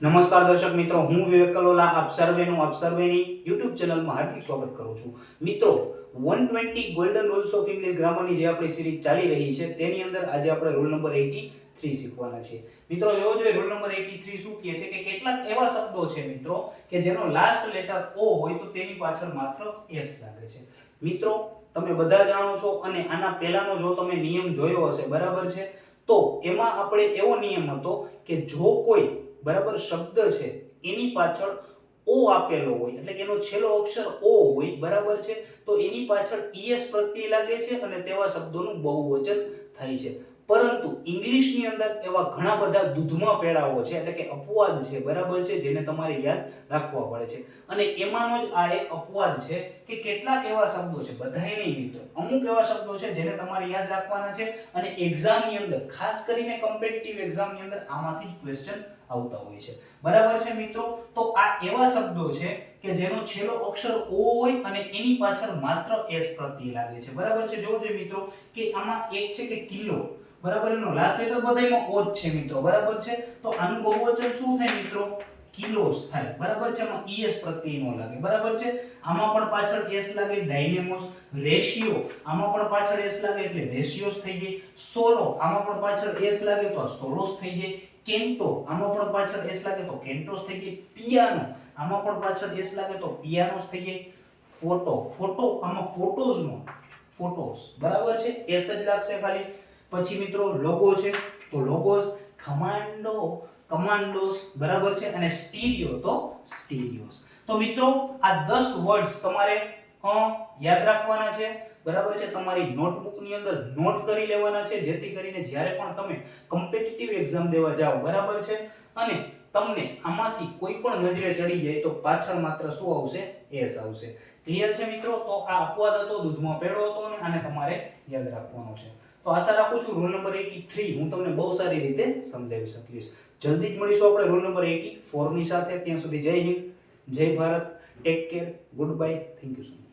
નમસ્કાર દર્શક મિત્રો, હું વિવેક કલોલા આપ સર્વેની YouTube ચેનલમાં હાર્દિક સ્વાગત કરું છું. મિત્રો 120 ગોલ્ડન રૂલ્સ ઓફ ઇંગ્લિશ ગ્રામરની જે આપણી સિરીઝ ચાલી રહી છે તેની અંદર આજે આપણે રૂલ નંબર 83 શીખવાના છે. મિત્રો જોવો જોઈએ રૂલ નંબર 83 શું કહે છે કે કેટલાક એવા શબ્દો છે મિત્રો કે જેનો લાસ્ટ લેટર O હોય તો તેની પાછળ માત્ર S લાગે છે. મિત્રો તમે બધા જાણો છો અને આના પહેલાનો જો તમે નિયમ જોયો હશે બરાબર છે, તો એમાં આપણે એવો નિયમ હતો કે જો કોઈ બરાબર શબ્દ છે એની પાછળ ઓ આપેલો હોય એટલે કે એનો છેલ્લો અક્ષર ઓ હોય બરાબર છે, તો એની પાછળ es પ્રત્યય લાગે છે અને તેવા શબ્દોનું બહુવચન થાય છે. પરંતુ ઇંગ્લિશની અંદર એવા ઘણા બધા દૂધમાં પેડાઓ છે એટલે કે અપવાદ છે બરાબર છે, જેને તમારે યાદ રાખવા પડે છે. અને એમાંનો જ આ એક અપવાદ છે કે કેટલાક એવા શબ્દો છે, બધાય નહીં મિત્રો, અમુક એવા શબ્દો છે જેને તમારે યાદ રાખવાના છે અને એક્ઝામની અંદર ખાસ કરીને કોમ્પિટિટિવ એક્ઝામની અંદર આમાંથી જ ક્વેશ્ચન આવતા હોય છે બરાબર છે મિત્રો. તો આ એવા શબ્દો છે કે જેનો છેલ્લો અક્ષર ઓ હોય અને એની પાછળ માત્ર s પ્રત્યય લાગે છે બરાબર છે. જોવો જોઈએ મિત્રો કે આમાં એક છે કે કિલો બરાબર, એનો લાસ્ટ લેટર બધાયમાં ઓ જ છે મિત્રો બરાબર છે, તો આનું બહુવચન શું થાય મિત્રો? કિલોસ થાય બરાબર છે. આમાં es પ્રત્યય નો લાગે બરાબર છે. આમાં પણ પાછળ s લાગે, ડાયનેમોસ. રેશિયો આમાં પણ પાછળ s લાગે એટલે રેશિયોસ થઈ જાય. સોલો આમાં પણ પાછળ s લાગે તો આ સોલોસ થઈ જાય. કેન્ટો આમાં પણ પાછળ s લાગે તો કેન્ટોસ થઈ જાય. પિયાનો આમાં પણ પાછળ s લાગે તો પિયાનોસ થઈ જાય. ફોટો આમાં ફોટોઝ નો ફોટોસ બરાબર છે, s જ લાગશે ખાલી. પછી મિત્રો લોગો છે તો લોગોસ, કમાન્ડોસ બરાબર છે, અને સ્ટીરિયો તો સ્ટીરિયોસ. તો મિત્રો આ 10 વર્ડ્સ તમારે યાદ રાખવાના છે બરાબર છે. તમારી નોટબુક ની અંદર નોટ કરી લેવાના છે જેથી કરીને જ્યારે પણ તમે કોમ્પિટિટિવ એક્ઝામ દેવા જાઓ બરાબર છે અને તમને આમાંથી કોઈ પણ નજરે ચડી જાય તો પાછળ માત્ર શું આવશે? s આવશે. ક્લિયર છે મિત્રો? તો આ અપવાદ હતો, દૂધમાં પેડો હતો અને આને તમારે યાદ રાખવાનો છે. તો આશા રાખું છું રૂલ નંબર 83 હું તમને બહુ સારી રીતે સમજાવી શકીશ. જલ્દી જ મળીશું આપણે રૂલ નંબર 84 ની સાથે. ત્યાં સુધી જય હિન્દ, જય Bharat, take care, good bye, thank you so much.